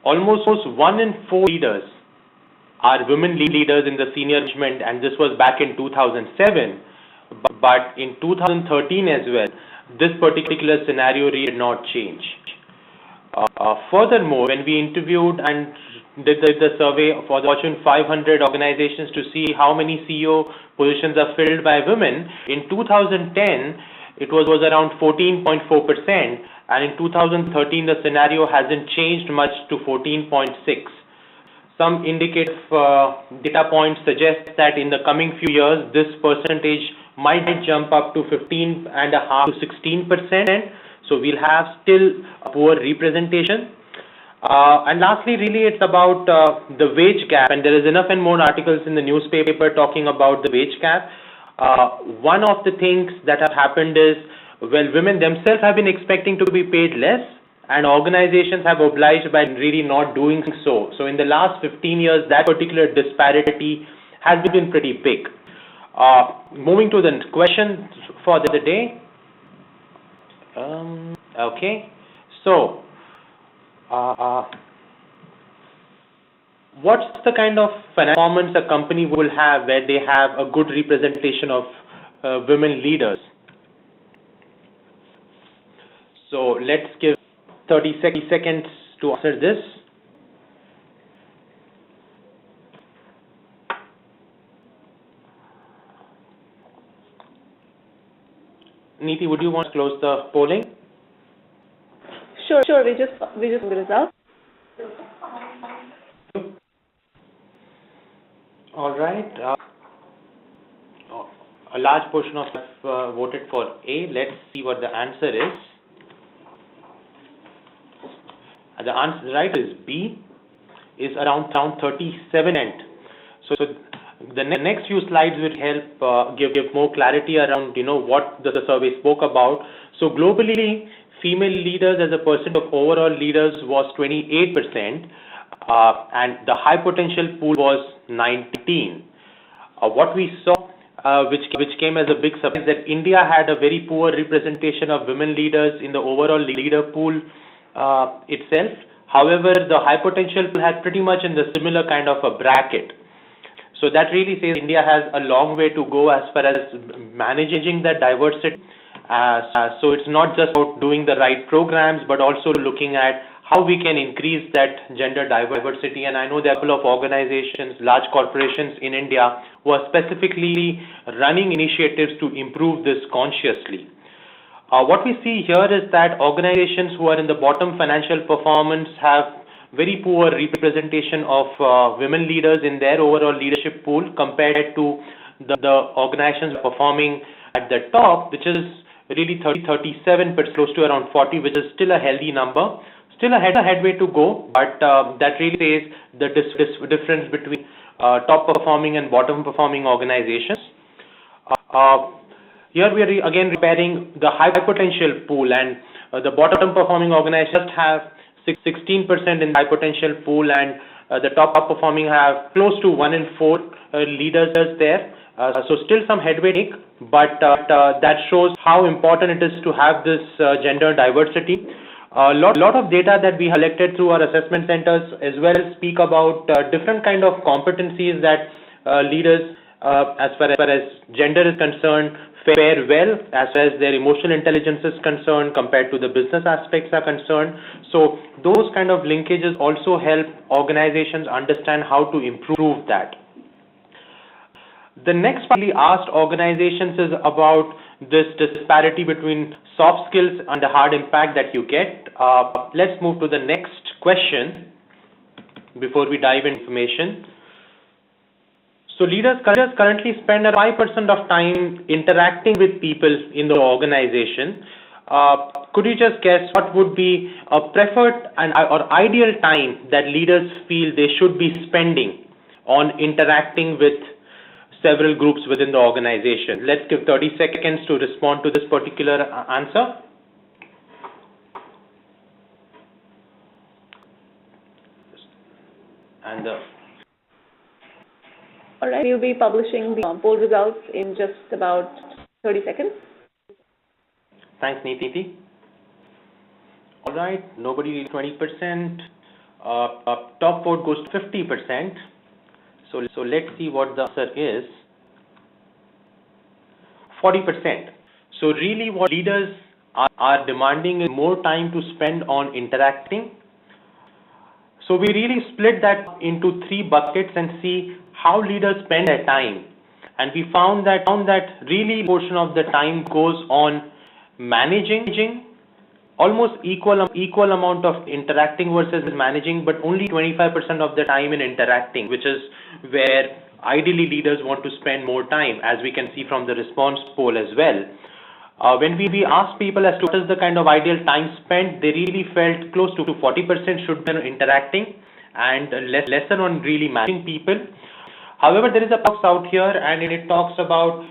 almost 1 in 4 leaders are women leaders in the senior management, and this was back in 2007. But in 2013 as well, this particular scenario did not change. Furthermore, when we interviewed and did the survey for the Fortune 500 organizations to see how many CEO positions are filled by women, in 2010, it was around 14.4%, and in 2013, the scenario hasn't changed much to 14.6%. Some indicative data points suggest that in the coming few years, this percentage might jump up to 15.5% to 16%. So we'll have still a poor representation. And lastly, really, it's about the wage gap, and there is enough and more articles in the newspaper talking about the wage gap. One of the things that have happened is, well, women themselves have been expecting to be paid less, and organizations have obliged by really not doing so. So in the last 15 years, that particular disparity has been pretty big. Moving to the question for the day. Okay, so what's the kind of performance a company will have where they have a good representation of women leaders? So let's give 30 seconds to answer this. Neeti, would you want to close the polling? Sure. We just the results. All right. A large portion of us voted for A. Let's see what the answer is. The answer right is B, is around 37%. So the next few slides will help give more clarity around what the survey spoke about. So globally, female leaders as a percent of overall leaders was 28%, and the high potential pool was 19%. What we saw, which came as a big surprise, that India had a very poor representation of women leaders in the overall leader pool itself. However, the high potential pool had pretty much in the similar kind of a bracket. So that really says India has a long way to go as far as managing that diversity. So it's not just about doing the right programs, but also looking at how we can increase that gender diversity. And I know there are a couple of organizations, large corporations in India, who are specifically running initiatives to improve this consciously. What we see here is that organizations who are in the bottom financial performance have very poor representation of women leaders in their overall leadership pool compared to the organizations performing at the top, which is really 37%, close to around 40, which is still a healthy number. Still a headway to go, but that really says the difference between top performing and bottom performing organizations. Here we are again comparing the high potential pool, and the bottom performing organizations have 16% in the high potential pool, and the top performing have close to 1 in 4 leaders there. So still some headway, but that shows how important it is to have this gender diversity. A lot of data that we collected through our assessment centers as well speak about different kind of competencies that leaders, as far as gender is concerned, fare well as far as their emotional intelligence is concerned compared to the business aspects are concerned. So those kind of linkages also help organizations understand how to improve that. The next part we asked organizations is about this disparity between soft skills and the hard impact that you get. Let's move to the next question before we dive into information. So leaders currently spend 5% of time interacting with people in the organization. Could you just guess what would be a preferred or ideal time that leaders feel they should be spending on interacting with several groups within the organization? Let's give 30 seconds to respond to this particular answer. And all right, we'll be publishing the poll results in just about 30 seconds. Thanks, Neeti. All right, nobody 20%. Top vote goes to 50%. So let's see what the answer is. 40%. So really what leaders are demanding is more time to spend on interacting. So we really split that into 3 buckets and see how leaders spend their time. And we found that really portion of the time goes on managing, almost equal amount of interacting versus managing, but only 25% of the time in interacting, which is where ideally leaders want to spend more time, as we can see from the response poll as well. When we asked people as to what is the kind of ideal time spent, they really felt close to 40% should be on interacting and lesser on really managing people. However, there is a box out here, and it talks about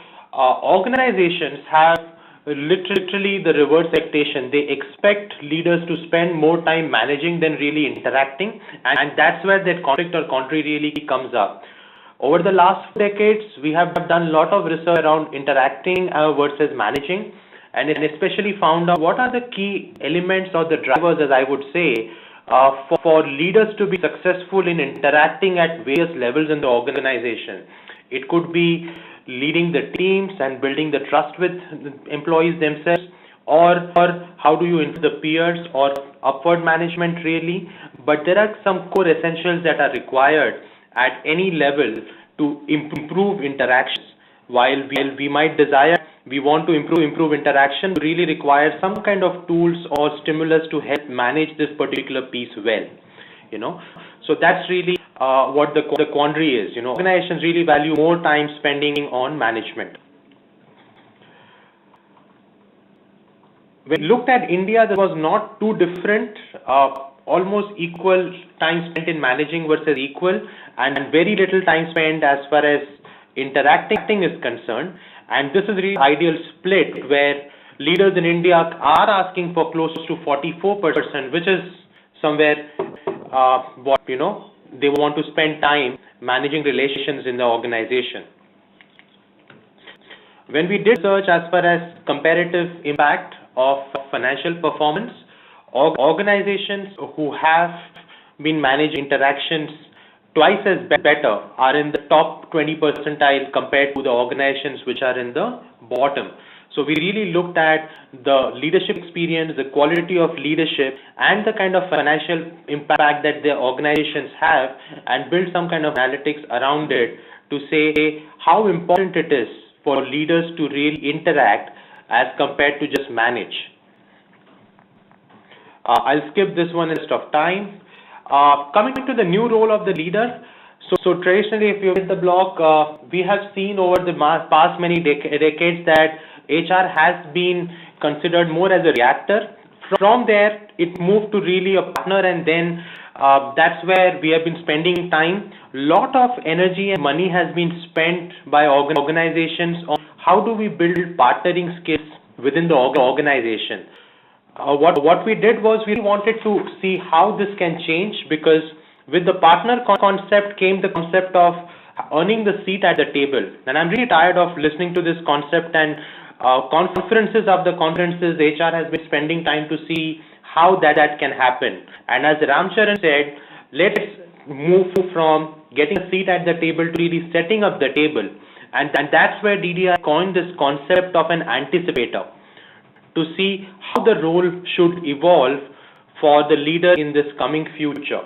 organizations have literally the reverse expectation. They expect leaders to spend more time managing than really interacting, and that's where that conflict or contrary really comes up. Over the last decades, we have done a lot of research around interacting versus managing, and especially found out what are the key elements or the drivers, as I would say, for leaders to be successful in interacting at various levels in the organization. It could be leading the teams and building the trust with employees themselves, or how do you influence the peers or upward management really, but there are some core essentials that are required at any level to improve interactions. While we might desire, we want to improve interaction, we really require some kind of tools or stimulus to help manage this particular piece well. So that's really what the quandary is. Organizations really value more time spending on management. When we looked at India, there was not too different, almost equal time spent in managing versus equal, and very little time spent as far as interacting is concerned. And this is really ideal split where leaders in India are asking for close to 44%, which is somewhere they want to spend time managing relations in the organization. When we did research as far as comparative impact of financial performance, organizations who have been managing interactions twice as better are in the top 20 percentile compared to the organizations which are in the bottom. So we really looked at the leadership experience, the quality of leadership, and the kind of financial impact that the organizations have, and build some kind of analytics around it to say how important it is for leaders to really interact as compared to just manage. I'll skip this one in of time. Coming to the new role of the leader. So traditionally, if you hit the block, we have seen over the past many decades that HR has been considered more as a reactor. From there, it moved to really a partner, and then that's where we have been spending time. Lot of energy and money has been spent by organizations on how do we build partnering skills within the organization. What we did was we wanted to see how this can change, because with the partner concept came the concept of earning the seat at the table. And I'm really tired of listening to this concept, and conferences after conferences, HR has been spending time to see how that can happen. And as Ramcharan said, let's move from getting a seat at the table to really setting up the table. And that's where DDI coined this concept of an anticipator, to see how the role should evolve for the leader in this coming future.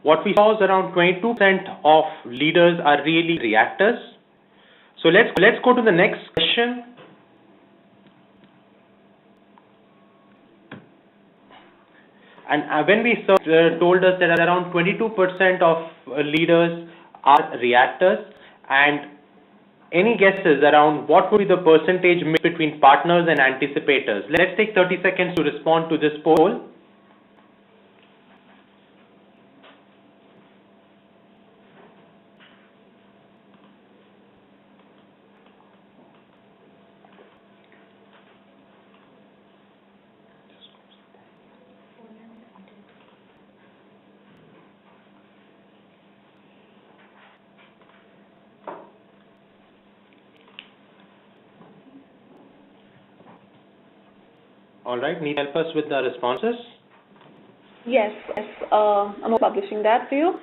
What we saw is around 22% of leaders are really reactors. So let's go to the next question. And when we told us that around 22% of leaders are reactors, and any guesses around what would be the percentage mix between partners and anticipators? Let's take 30 seconds to respond to this poll. All right, need help us with the responses? Yes, I'm publishing that for you.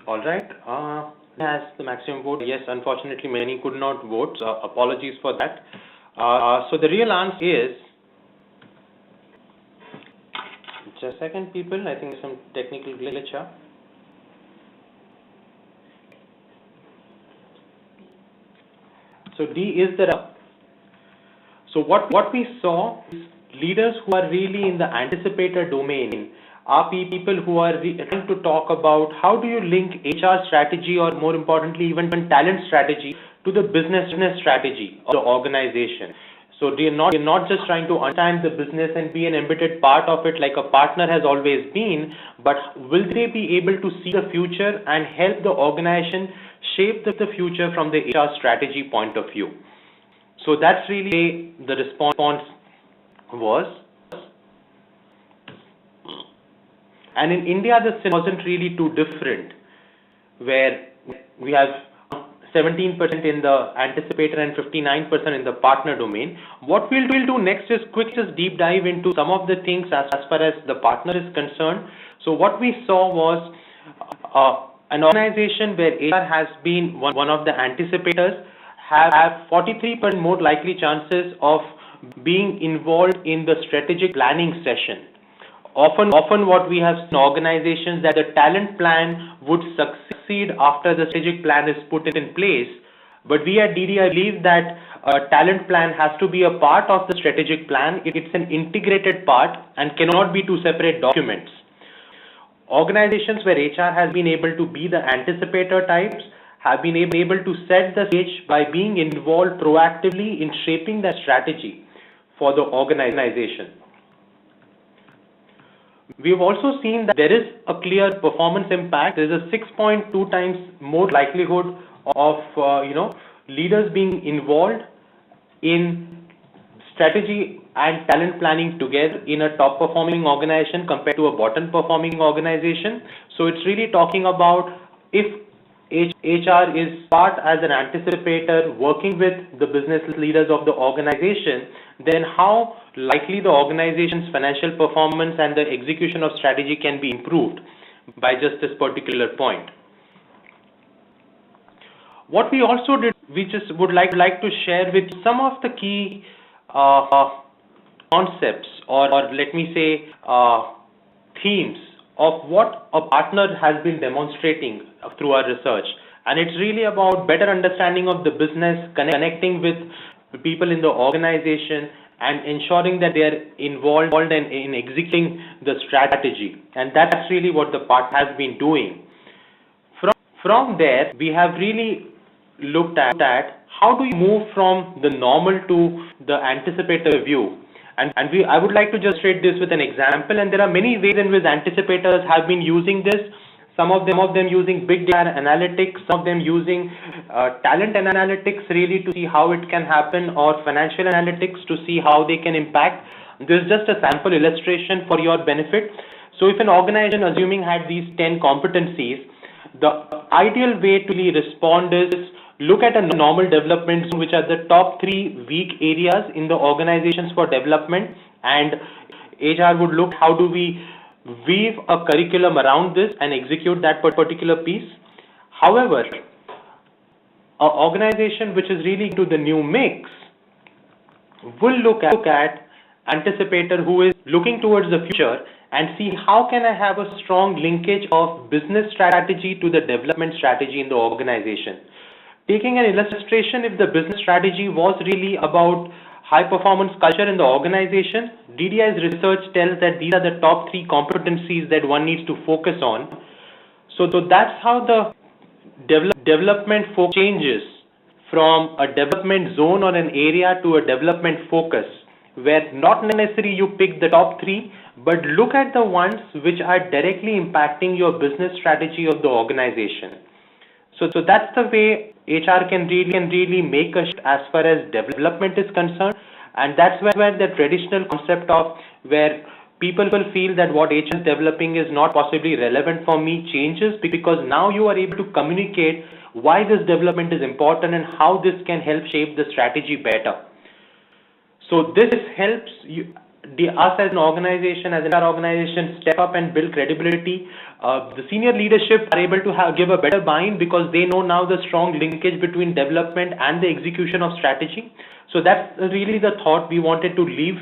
All right, has the maximum vote? Yes, unfortunately, many could not vote. Apologies for that. So the real answer is, just a second, people. I think there's some technical glitch here. So D is the. So what we saw is leaders who are really in the anticipator domain are people who are trying to talk about how do you link HR strategy, or more importantly even talent strategy, to the business strategy of the organization. So they're not just trying to understand the business and be an embedded part of it like a partner has always been, but will they be able to see the future and help the organization shape the future from the HR strategy point of view. So that's really the response was. And in India, this wasn't really too different, where we have 17% in the anticipator and 59% in the partner domain. What we'll do next is just deep dive into some of the things as far as the partner is concerned. So what we saw was an organization where HR has been one of the anticipators, have 43% more likely chances of being involved in the strategic planning session. Often what we have seen in organizations that the talent plan would succeed after the strategic plan is put in place. But we at DDI believe that a talent plan has to be a part of the strategic plan. It's an integrated part and cannot be two separate documents. Organizations where HR has been able to be the anticipator types have been able to set the stage by being involved proactively in shaping the strategy for the organization. We've also seen that there is a clear performance impact. There is a 6.2 times more likelihood of leaders being involved in strategy and talent planning together in a top performing organization compared to a bottom performing organization. So it's really talking about if HR is part as an anticipator working with the business leaders of the organization, then how likely the organization's financial performance and the execution of strategy can be improved by just this particular point. What we also did, we just would like to share with some of the key concepts or let me say themes of what a partner has been demonstrating through our research. And it's really about better understanding of the business, connecting with people in the organization and ensuring that they are involved in executing the strategy. And that's really what the part has been doing. From there, we have really looked at how do you move from the normal to the anticipator view. And I would like to just illustrate this with an example, and there are many ways in which anticipators have been using this. Some of them using big data analytics, some of them using talent analytics really to see how it can happen, or financial analytics to see how they can impact. This is just a sample illustration for your benefit. So if an organization assuming had these 10 competencies, the ideal way to really respond is look at a normal development zone, which are the top 3 weak areas in the organizations for development, and HR would look how do we weave a curriculum around this and execute that particular piece. However, an organization which is really into the new mix will look at anticipator who is looking towards the future and see how can I have a strong linkage of business strategy to the development strategy in the organization. Taking an illustration, if the business strategy was really about high performance culture in the organization, DDI's research tells that these are the top 3 competencies that one needs to focus on. So that's how the development focus changes from a development zone or an area to a development focus, where not necessarily you pick the top 3, but look at the ones which are directly impacting your business strategy of the organization. So that's the way HR can really make a shift as far as development is concerned, and that's where the traditional concept of where people will feel that what HR is developing is not possibly relevant for me changes, because now you are able to communicate why this development is important and how this can help shape the strategy better. So this helps us as an organization, as an organization, step up and build credibility. The senior leadership are able to give a better buy-in because they know now the strong linkage between development and the execution of strategy. So that's really the thought we wanted to leave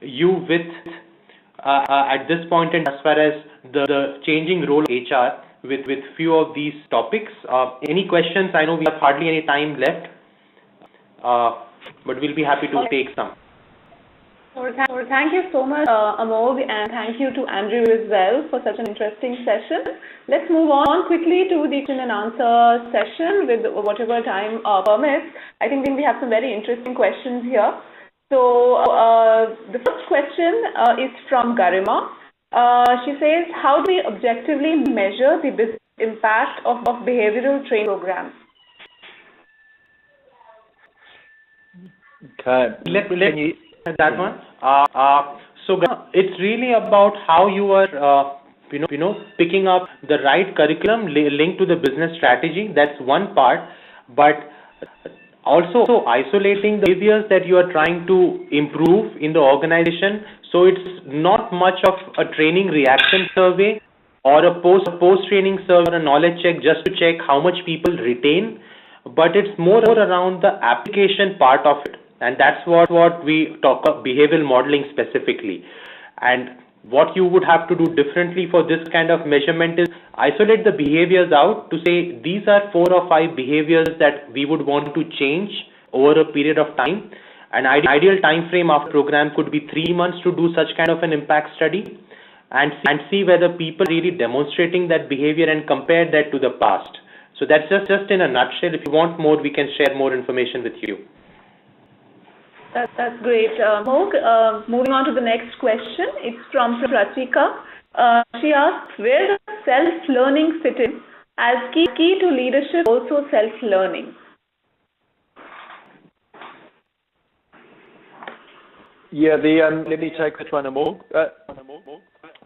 you with at this point, and as far as the changing role of HR with few of these topics. Any questions? I know we have hardly any time left, but we'll be happy to take some. Thank you so much, Amog, and thank you to Andrew as well for such an interesting session. Let's move on quickly to the question and answer session with whatever time permits. I think we have some very interesting questions here. So the first question is from Garima. She says, how do we objectively measure the business impact of behavioral training programs? Okay. Let me that one. So it's really about how you are, picking up the right curriculum linked to the business strategy. That's one part, but also isolating the behaviors that you are trying to improve in the organization. So it's not much of a training reaction survey or a post-training survey or a knowledge check just to check how much people retain, but it's more around the application part of it. And that's what we talk of behavioral modeling specifically. And what you would have to do differently for this kind of measurement is isolate the behaviors out to say these are 4 or 5 behaviors that we would want to change over a period of time. An ideal time frame of program could be 3 months to do such kind of an impact study and see whether people really demonstrating that behavior and compare that to the past. So that's just in a nutshell. If you want more, we can share more information with you. That's great. Moving on to the next question. It's from Pratika. She asks, where does self-learning fit in as key to leadership, also self-learning? Yeah, let me take this one, Amol.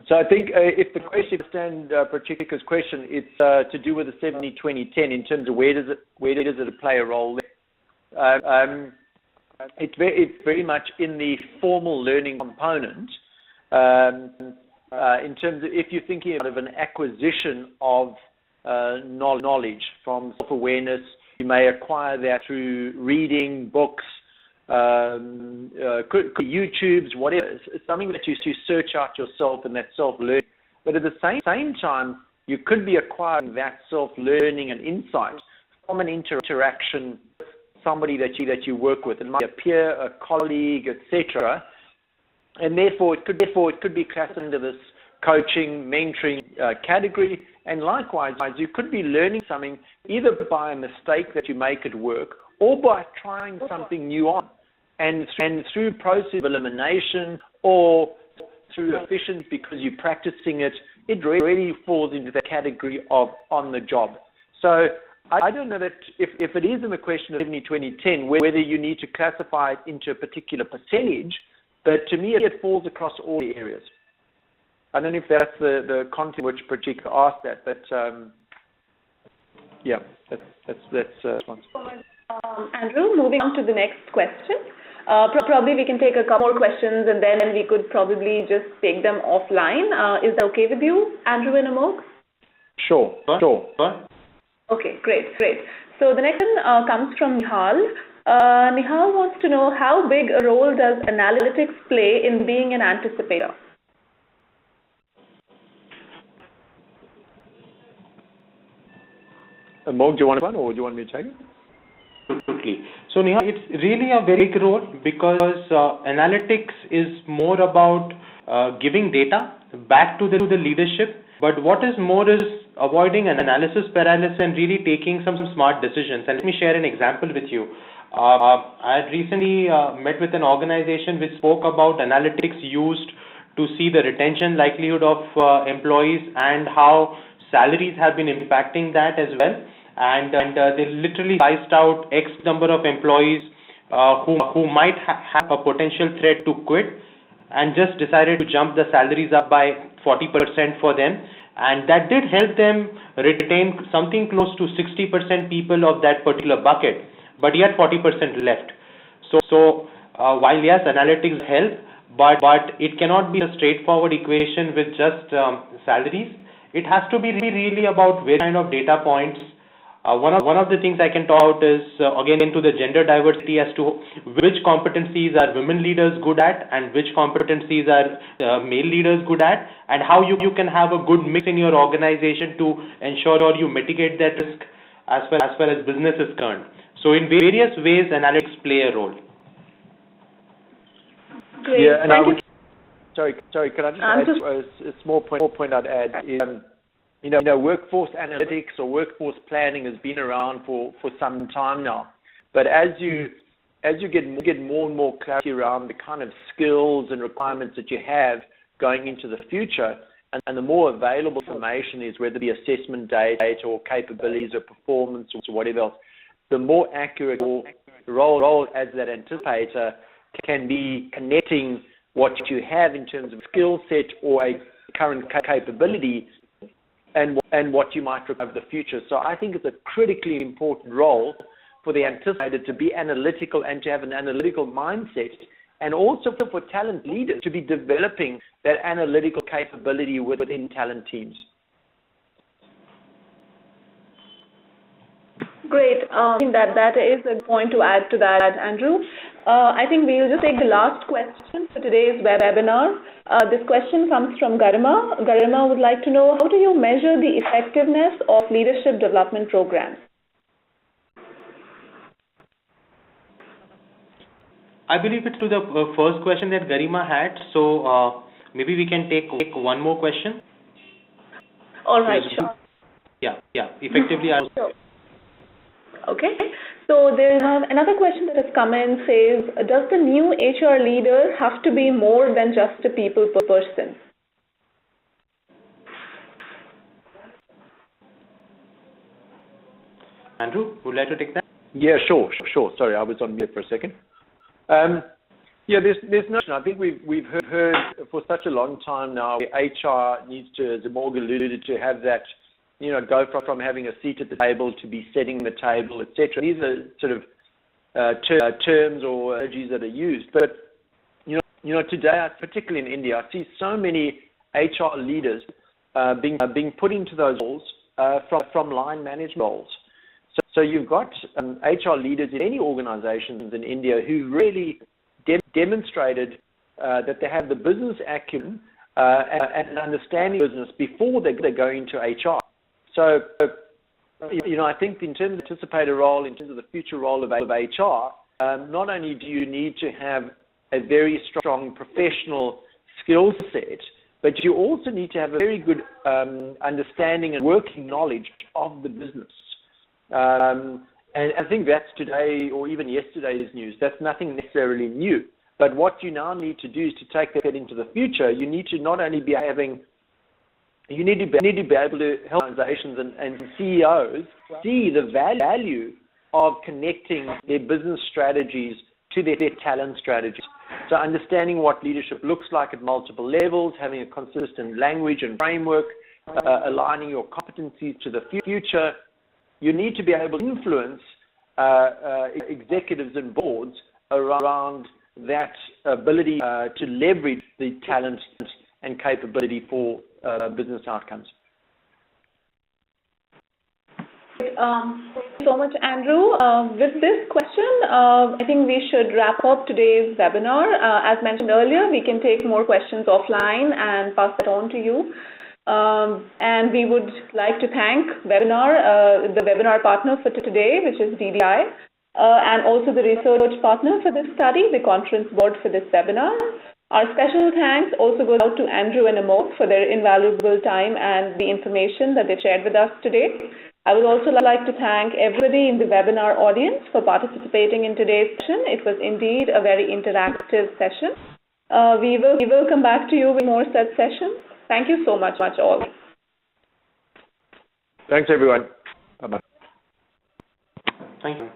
So I think if the question, understand Pratika's question, it's to do with the 70-20-10 in terms of where does it play a role there. It's very much in the formal learning component. In terms of if you're thinking of an acquisition of knowledge from self-awareness, you may acquire that through reading books, YouTubes, whatever. It's something that you search out yourself and that self-learning. But at the same time, you could be acquiring that self-learning and insight from an interaction with somebody that you work with. It might be a peer, a colleague, etc. And therefore, it could be classed under this coaching, mentoring category. And likewise, you could be learning something either by a mistake that you make at work or by trying something new on. And through process of elimination or through efficiency because you're practicing it, it really falls into the category of on the job. So I don't know that if it is in the question of 70-20-10, whether you need to classify it into a particular percentage, but to me it falls across all the areas. I don't know if that's the content which Pratika asked that, but yeah, that's one. Andrew, moving on to the next question. Probably we can take a couple more questions and then we could probably just take them offline. Is that okay with you, Andrew and Amol? Sure. Okay, great. So the next one comes from Nihal. Nihal wants to know how big a role does analytics play in being an anticipator? Amol, do you want one or do you want me to take it? Absolutely. So Nihal, it's really a very big role because analytics is more about giving data back to the leadership. But what is more is avoiding an analysis paralysis and really taking some smart decisions. And let me share an example with you. I had recently met with an organization which spoke about analytics used to see the retention likelihood of employees and how salaries have been impacting that as well. And they literally priced out X number of employees who might have a potential threat to quit and just decided to jump the salaries up by 40% for them. And that did help them retain something close to 60% people of that particular bucket, but yet 40% left. So while yes, analytics help, but it cannot be a straightforward equation with just salaries. It has to be really about various kind of data points. One of the things I can talk about is again into the gender diversity as to which competencies are women leaders good at and which competencies are male leaders good at, and how you can have a good mix in your organization to ensure you mitigate that risk as far as business is concerned. So in various ways, analytics play a role. Great. Yeah, and sorry, can I just add a small point I'd add is, workforce analytics or workforce planning has been around for some time now. But as you get more and more clarity around the kind of skills and requirements that you have going into the future, and the more available information is, whether it be assessment data or capabilities or performance or whatever else, the more accurate your role as that anticipator can be connecting what you have in terms of skill set or a current capability and what you might require for the future. So I think it's a critically important role for the anticipator to be analytical and to have an analytical mindset, and also for talent leaders to be developing that analytical capability within talent teams. Great. I think that is a point to add to that, Andrew. I think we'll just take the last question for today's webinar. This question comes from Garima. Garima would like to know, how do you measure the effectiveness of leadership development programs? I believe it's to the first question that Garima had. So maybe we can take one more question. All right, sure. Yeah. Effectively, sure. Okay. So there's another question that has come in, says, does the new HR leader have to be more than just a people person? Andrew, would you like to take that? Yeah, sure. Sorry, I was on mute for a second. Yeah, there's no. I think we've heard for such a long time now. HR needs to, as Morgan alluded to, have that, go from having a seat at the table to be setting the table, etc. These are sort of terms or strategies that are used. But today, particularly in India, I see so many HR leaders being put into those roles from line management roles. So you've got HR leaders in any organizations in India who really demonstrated that they have the business acumen and an understanding of business before they go into HR. So, I think in terms of the anticipated role, in terms of the future role of HR, not only do you need to have a very strong professional skill set, but you also need to have a very good understanding and working knowledge of the business. And I think that's today or even yesterday's news. That's nothing necessarily new. But what you now need to do is to take that into the future. You need to not only be you need to be able to help organizations and CEOs see the value of connecting their business strategies to their talent strategies. So understanding what leadership looks like at multiple levels, having a consistent language and framework, aligning your competencies to the future. You need to be able to influence executives and boards around that ability to leverage the talent and capability for business outcomes. Thank you so much, Andrew. With this question, I think we should wrap up today's webinar. As mentioned earlier, we can take more questions offline and pass that on to you. And we would like to thank the webinar partner for today, which is DDI, and also the research partner for this study, the conference board for this webinar. Our special thanks also goes out to Andrew and Amol for their invaluable time and the information that they shared with us today. I would also like to thank everybody in the webinar audience for participating in today's session. It was indeed a very interactive session. We will come back to you with more such sessions. Thank you so much all. Thanks, everyone. Bye-bye. Thank you.